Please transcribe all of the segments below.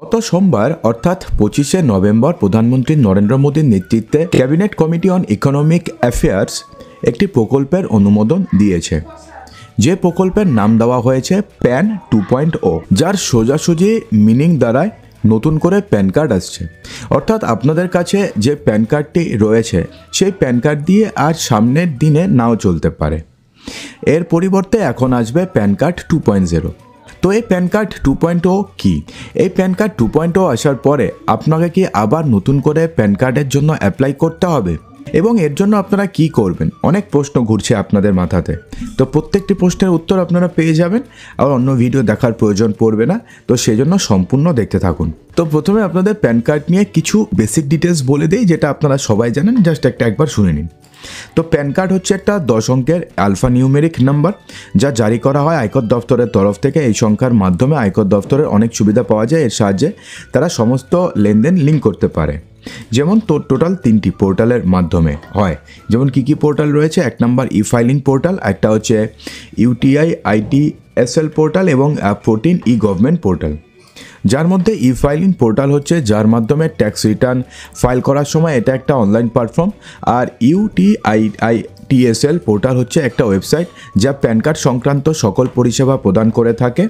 গত সোমবার অর্থাৎ 25শে নভেম্বর প্রধানমন্ত্রী নরেন্দ্র মোদীর নেতৃত্বে cabinet committee on economic affairs একটি প্রকল্পের অনুমোদন দিয়েছে, যে প্রকল্পের নাম দেওয়া হয়েছে প্যান 2.0, যার সোজাসুজি মিনিং দ্বারায় নতুন করে প্যান কার্ড আসছে। অর্থাৎ আপনাদের কাছে যে প্যান কার্ডটি রয়েছে সেই প্যান কার্ড দিয়ে আর সামনের দিনে নাও চলতে পারে। এর পরিবর্তে এখন আসবে প্যান কার্ড 2.0। তো এই প্যান কার্ড 2.0 কি? এই প্যান কার্ড 2.0 আসার পরে আপনাকে কি আবার নতুন করে প্যান কার্ডের জন্য অ্যাপ্লাই করতে হবে? এবং এর জন্য আপনারা কি করবেন? অনেক প্রশ্ন ঘুরছে আপনাদের মাথাতে। তো প্রত্যেকটি প্রশ্নের উত্তর আপনারা পেয়ে যাবেন, আর অন্য ভিডিও দেখার প্রয়োজন পড়বে না। তো সেজন্য সম্পূর্ণ দেখতে থাকুন। তো প্রথমে আপনাদের প্যান কার্ড নিয়ে কিছু বেসিক ডিটেলস বলে দিই, যেটা আপনারা সবাই জানেন, জাস্ট একবার শুনে নিন। তো প্যান কার্ড হচ্ছে একটা 10 অঙ্কের আলফা নিউমেরিক নাম্বার, যা জারি করা হয় আয়কর দফতরের তরফ থেকে। এই সংখ্যার মাধ্যমে আয়কর দফতরের অনেক সুবিধা পাওয়া যায়। এর সাহায্যে তারা সমস্ত লেনদেন লিঙ্ক করতে পারে। যেমন টোটাল 3টি পোর্টালের মাধ্যমে হয়। যেমন কী পোর্টাল রয়েছে? 1 নম্বর ই ফাইলিং পোর্টাল, একটা হচ্ছে UTI ITSL পোর্টাল এবং 14 ই গভর্নমেন্ট পোর্টাল। যার মধ্যে ই ফাইলিং পোর্টাল হচ্ছে যার মাধ্যমে ট্যাক্স রিটার্ন ফাইল করার সময় এটা একটা অনলাইন প্ল্যাটফর্ম। আর UTITSL পোর্টাল হচ্ছে একটা ওয়েবসাইট যা প্যান কার্ড সংক্রান্ত সকল পরিষেবা প্রদান করে থাকে।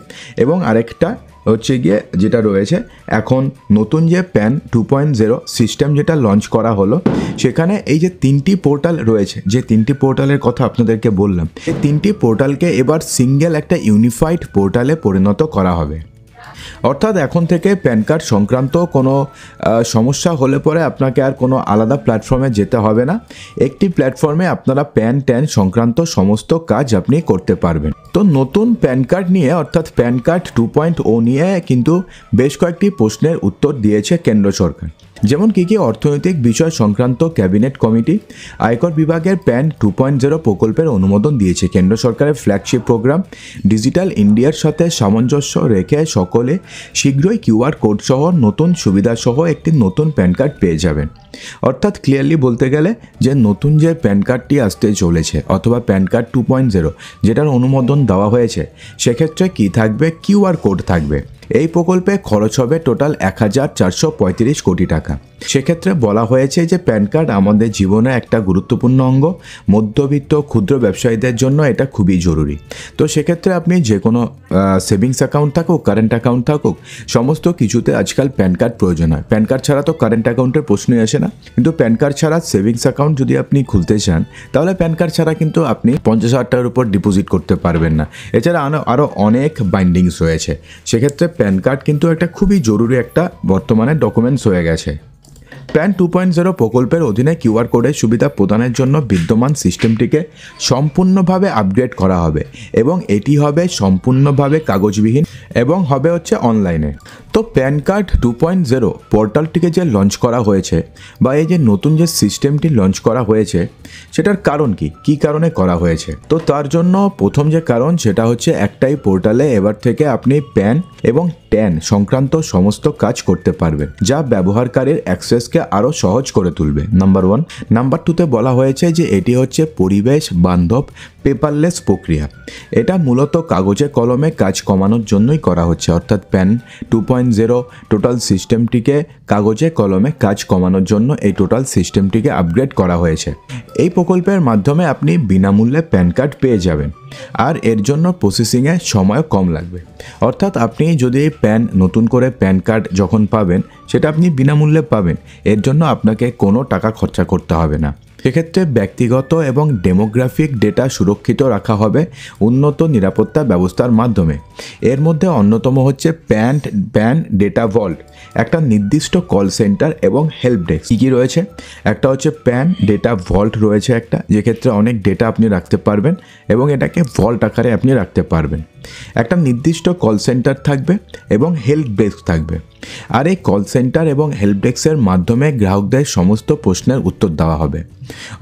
এবং আরেকটা হচ্ছে গিয়ে যেটা রয়েছে এখন নতুন যে প্যান 2.0 সিস্টেম যেটা লঞ্চ করা হলো, সেখানে এই যে 3টি পোর্টাল রয়েছে, যে 3টি পোর্টালের কথা আপনাদেরকে বললাম, এই 3টি পোর্টালকে এবার সিঙ্গেল একটা ইউনিফাইড পোর্টালে পরিণত করা হবে। অর্থাৎ এখন থেকে প্যান কার্ড সংক্রান্ত কোনো সমস্যা হলে পরে আপনাকে আর কোনো আলাদা প্ল্যাটফর্মে যেতে হবে না। একটি প্ল্যাটফর্মে আপনারা প্যান সংক্রান্ত সমস্ত কাজ আপনি করতে পারবেন। তো নতুন প্যান কার্ড নিয়ে অর্থাৎ প্যান কার্ড 2.0 নিয়ে কিন্তু বেশ কয়েকটি প্রশ্নের উত্তর দিয়েছে কেন্দ্র সরকার। যেমন কী অর্থনৈতিক বিষয় সংক্রান্ত ক্যাবিনেট কমিটি আয়কর বিভাগের প্যান 2.0 প্রকল্পের অনুমোদন দিয়েছে। কেন্দ্র সরকারের ফ্ল্যাগশিপ প্রোগ্রাম ডিজিটাল ইন্ডিয়ার সাথে সামঞ্জস্য রেখে সকলে শীঘ্রই QR কোড সহ নতুন সুবিধাসহ একটি নতুন প্যান কার্ড পেয়ে যাবেন। অর্থাৎ ক্লিয়ারলি বলতে গেলে যে নতুন যে প্যান কার্ডটি আসতে চলেছে অথবা প্যান কার্ড 2.0 যেটার অনুমোদন দেওয়া হয়েছে, সেক্ষেত্রে কি থাকবে? QR কোড থাকবে। এই প্রকল্পে খরচ হবে টোটাল 1435 কোটি টাকা। সেক্ষেত্রে বলা হয়েছে যে প্যান কার্ড আমাদের জীবনে একটা গুরুত্বপূর্ণ অঙ্গ। মধ্যবিত্ত ক্ষুদ্র ব্যবসায়ীদের জন্য এটা খুবই জরুরি। তো সেক্ষেত্রে আপনি যে কোনো সেভিংস অ্যাকাউন্ট থাকুক, কারেন্ট অ্যাকাউন্ট থাকুক, সমস্ত কিছুতে আজকাল প্যান কার্ড প্রয়োজন হয়। প্যান কার্ড ছাড়া তো কারেন্ট অ্যাকাউন্টের প্রশ্নই আসে না। কিন্তু প্যান কার্ড ছাড়া সেভিংস অ্যাকাউন্ট যদি আপনি খুলতে চান, তাহলে প্যান কার্ড ছাড়া কিন্তু আপনি 50,000 টাকার উপর ডিপোজিট করতে পারবেন না। এছাড়া আরও অনেক বাইন্ডিংস রয়েছে। সেক্ষেত্রে প্যান কার্ড কিন্তু একটা খুবই জরুরি একটা বর্তমানে ডকুমেন্টস হয়ে গেছে। প্যান 2.0 প্রকল্পের অধীনে QR কোডের সুবিধা প্রদানের জন্য বিদ্যমান সিস্টেমটিকে সম্পূর্ণভাবে আপগ্রেড করা হবে এবং এটি হবে সম্পূর্ণভাবে কাগজবিহীন এবং হবে হচ্ছে অনলাইনে। তো প্যান কার্ড 2.0 পোর্টালটিকে যে লঞ্চ করা হয়েছে বা এই যে নতুন যে সিস্টেমটি লঞ্চ করা হয়েছে, সেটার কারণ কী কারণে করা হয়েছে? তো তার জন্য প্রথম যে কারণ সেটা হচ্ছে একটাই পোর্টালে এবার থেকে আপনি প্যান এবং ট্যান সংক্রান্ত সমস্ত কাজ করতে পারবেন, যা ব্যবহারকারীর অ্যাক্সেসকে আরও সহজ করে তুলবে। নাম্বার 1। নাম্বার 2তে বলা হয়েছে যে এটি হচ্ছে পরিবেশ বান্ধব পেপারলেস প্রক্রিয়া। এটা মূলত কাগজে কলমে কাজ কমানোর জন্যই করা হচ্ছে। অর্থাৎ প্যান 2.0 টোটাল সিস্টেমটিকে কাগজে কলমে কাজ কমানোর জন্য এই টোটাল সিস্টেমটিকে আপগ্রেড করা হয়েছে। এই প্রকল্পের মাধ্যমে আপনি বিনামূল্যে প্যান কার্ড পেয়ে যাবেন, আর এর জন্য প্রসেসিংয়ে সময় কম লাগবে। অর্থাৎ আপনি যদি নতুন করে প্যান কার্ড যখন পাবেন, সেটা আপনি বিনামূল্যে পাবেন। এর জন্য আপনাকে কোনো টাকা খরচা করতে হবে না। সেক্ষেত্রে ব্যক্তিগত এবং ডেমোগ্রাফিক ডেটা সুরক্ষিত রাখা হবে উন্নত নিরাপত্তা ব্যবস্থার মাধ্যমে। এর মধ্যে অন্যতম হচ্ছে প্যান ডেটা ভল্ট, একটা নির্দিষ্ট কল সেন্টার এবং হেল্প ডেস্ক। কী রয়েছে? একটা হচ্ছে প্যান ডেটা ভল্ট রয়েছে একটা, যেক্ষেত্রে অনেক ডেটা আপনি রাখতে পারবেন এবং এটাকে ভল্ট আকারে আপনি রাখতে পারবেন। একটা নির্দিষ্ট কল সেন্টার থাকবে এবং হেল্প ডেস্ক থাকবে। আর এই কল সেন্টার এবং হেল্প ডেস্কের মাধ্যমে গ্রাহকদের সমস্ত প্রশ্নের উত্তর দেওয়া হবে।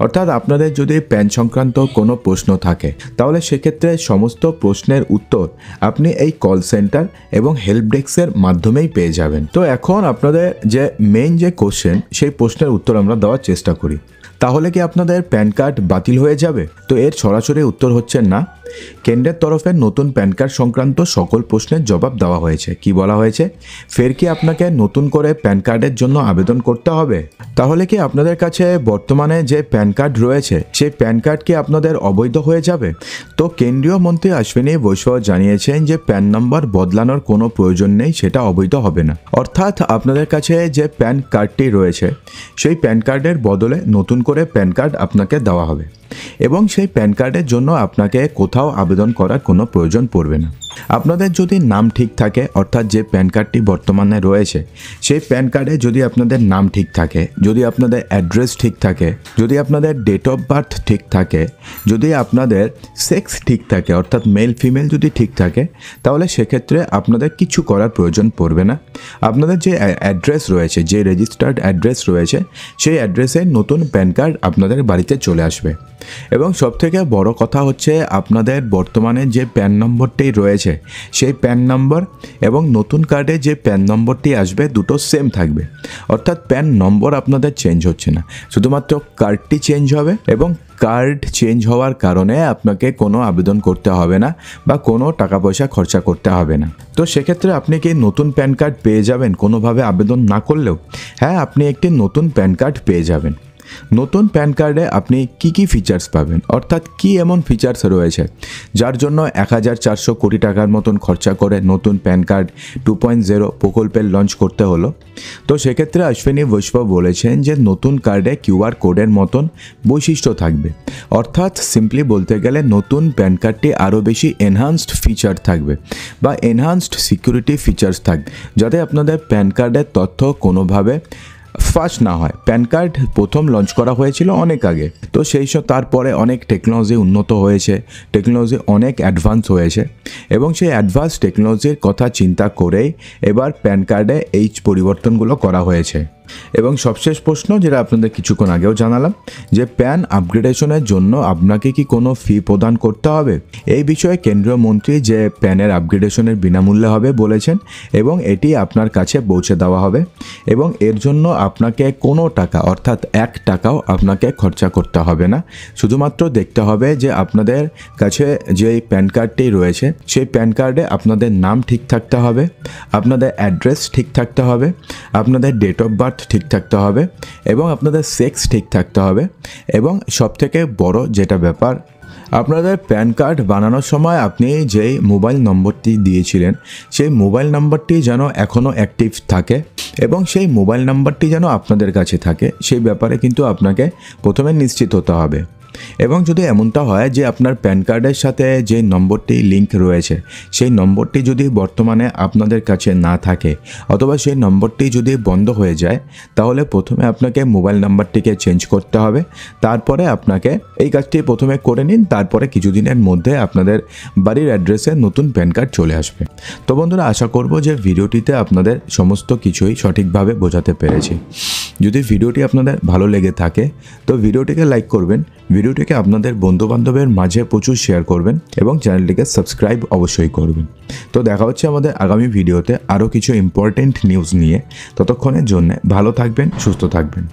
অর্থাৎ আপনাদের যদি প্যান সংক্রান্ত কোনো প্রশ্ন থাকে, তাহলে সেক্ষেত্রে সমস্ত প্রশ্নের উত্তর আপনি এই কল সেন্টার এবং হেল্প ডেস্কের মাধ্যমেই পেয়ে যাবেন। তো এখন আপনাদের যে মেইন যে কোশ্চেন, সেই প্রশ্নের উত্তর আমরা দেওয়ার চেষ্টা করি। তাহলে কি আপনাদের প্যান কার্ড বাতিল হয়ে যাবে? তো এর সরাসরি উত্তর হচ্ছে না। কেন্দ্রের তরফে নতুন প্যান কার্ড সংক্রান্ত সকল প্রশ্নের জবাব দেওয়া হয়েছে। কি বলা হয়েছে? ফের কি আপনাকে নতুন করে প্যান কার্ডের জন্য আবেদন করতে হবে? তাহলে কি আপনাদের কাছে বর্তমানে যে প্যান কার্ড রয়েছে সেই প্যান কার্ড কি আপনাদের অবৈধ হয়ে যাবে? তো কেন্দ্রীয় মন্ত্রী অশ্বিনী বৈষ্ণব জানিয়েছেন যে প্যান নম্বর বদলানোর কোনো প্রয়োজন নেই, সেটা অবৈধ হবে না। অর্থাৎ আপনাদের কাছে যে প্যান কার্ডটি রয়েছে সেই প্যান কার্ডের বদলে নতুন করে প্যান কার্ড আপনাকে দেওয়া হবে এবং সেই প্যান কার্ডের জন্য আপনাকে কোথাও আবেদন করার কোনো প্রয়োজন পড়বে না। আপনাদের যদি নাম ঠিক থাকে, অর্থাৎ যে প্যান কার্ডটি বর্তমানে রয়েছে সেই প্যান কার্ডে যদি আপনাদের নাম ঠিক থাকে, যদি আপনাদের অ্যাড্রেস ঠিক থাকে, যদি আপনাদের ডেট অফ বার্থ ঠিক থাকে, যদি আপনাদের সেক্স ঠিক থাকে অর্থাৎ মেল ফিমেল যদি ঠিক থাকে, তাহলে সেক্ষেত্রে আপনাদের কিছু করার প্রয়োজন পড়বে না। আপনাদের যে অ্যাড্রেস রয়েছে, যে রেজিস্টার্ড অ্যাড্রেস রয়েছে সেই অ্যাড্রেসে নতুন প্যান কার্ড আপনাদের বাড়িতে চলে আসবে। এবং সবথেকে বড় কথা হচ্ছে আপনাদের বর্তমানে যে প্যান নম্বরটি রয়েছে সেই প্যান নম্বর এবং নতুন কার্ডে যে প্যান নম্বরটি আসবে দুটো সেম থাকবে। অর্থাৎ প্যান নম্বর আপনাদের চেঞ্জ হচ্ছে না, শুধুমাত্র কার্ডটি চেঞ্জ হবে এবং কার্ড চেঞ্জ হওয়ার কারণে আপনাকে কোনো আবেদন করতে হবে না বা কোনো টাকা পয়সা খরচা করতে হবে না। তো সেক্ষেত্রে আপনি কি নতুন প্যান কার্ড পেয়ে যাবেন কোনোভাবে আবেদন না করলেও? হ্যাঁ, আপনি একটি নতুন প্যান কার্ড পেয়ে যাবেন। নতুন প্যান কার্ডে আপনি কি ফিচার্স পাবেন, অর্থাৎ কি এমন ফিচার্স রয়েছে যার জন্য 1400 কোটি টাকার মতন খরচা করে নতুন প্যান কার্ড 2.0 প্রকল্পের লঞ্চ করতে হলো। তো সেক্ষেত্রে অশ্বিনী বৈষ্ণব বলেছেন যে নতুন কার্ডে QR কোডের মতন বৈশিষ্ট্য থাকবে। অর্থাৎ সিম্পলি বলতে গেলে নতুন প্যান কার্ডটি আরও বেশি এনহান্সড ফিচার থাকবে বা এনহান্সড সিকিউরিটি ফিচার্স থাকবে, যাতে আপনাদের প্যান কার্ডের তথ্য কোনোভাবে ফাঁস না হয়। প্যান কার্ড প্রথম লঞ্চ করা হয়েছিল অনেক আগে, তো সেই সব তারপরে অনেক টেকনোলজি উন্নত হয়েছে, টেকনোলজি অনেক অ্যাডভান্স হয়েছে এবং সেই অ্যাডভান্স টেকনোলজির কথা চিন্তা করেই এবার প্যান কার্ডে এই পরিবর্তনগুলো করা হয়েছে। এবং সবশেষ প্রশ্ন, যেটা আপনাদের কিছুক্ষণ আগেও জানালাম, যে প্যান আপগ্রেডেশনের জন্য আপনাকে কি কোনো ফি প্রদান করতে হবে? এই বিষয়ে কেন্দ্রীয় মন্ত্রী যে প্যানের আপগ্রেডেশনের বিনামূল্যে হবে বলেছেন এবং এটি আপনার কাছে পৌঁছে দেওয়া হবে এবং এর জন্য আপনাকে কোনো টাকা অর্থাৎ 1 টাকাও আপনাকে খরচা করতে হবে না। শুধুমাত্র দেখতে হবে যে আপনাদের কাছে যে প্যান কার্ডটি রয়েছে সেই প্যান কার্ডে আপনাদের নাম ঠিক থাকতে হবে, আপনাদের অ্যাড্রেস ঠিক থাকতে হবে, আপনাদের ডেট অফ বার্থ ঠিক থাকতে হবে এবং আপনাদের সেক্স ঠিক থাকতে হবে। এবং সবথেকে বড় যেটা ব্যাপার, আপনাদের প্যান কার্ড বানানোর সময় আপনি যেই মোবাইল নম্বরটি দিয়েছিলেন সেই মোবাইল নম্বরটি যেন এখনও অ্যাক্টিভ থাকে এবং সেই মোবাইল নম্বরটি যেন আপনাদের কাছে থাকে, সেই ব্যাপারে কিন্তু আপনাকে প্রথমে নিশ্চিত হতে হবে। এবং যদি এমনটা হয় যে আপনার প্যান কার্ডের সাথে যে নম্বরটি লিঙ্ক রয়েছে সেই নম্বরটি যদি বর্তমানে আপনাদের কাছে না থাকে অথবা সেই নম্বরটি যদি বন্ধ হয়ে যায়, তাহলে প্রথমে আপনাকে মোবাইল নাম্বারটিকে চেঞ্জ করতে হবে। তারপরে আপনাকে এই কাজটি প্রথমে করে নিন, তারপরে কিছুদিনের মধ্যে আপনাদের বাড়ির অ্যাড্রেসে নতুন প্যান কার্ড চলে আসবে। তো বন্ধুরা, আশা করব যে ভিডিওটিতে আপনাদের সমস্ত কিছুই সঠিকভাবে বোঝাতে পেরেছি। যদি ভিডিওটি আপনাদের ভালো লেগে থাকে তো ভিডিওটিকে লাইক করবেন, ভিডিওটিকে আপনাদের বন্ধুবান্ধবের মাঝে প্রচুর শেয়ার করবেন এবং চ্যানেলটিকে সাবস্ক্রাইব অবশ্যই করবেন। তো দেখা হচ্ছে আমাদের আগামী ভিডিওতে আরও কিছু ইম্পর্টেন্ট নিউজ নিয়ে। ততক্ষণের জন্য ভালো থাকবেন, সুস্থ থাকবেন।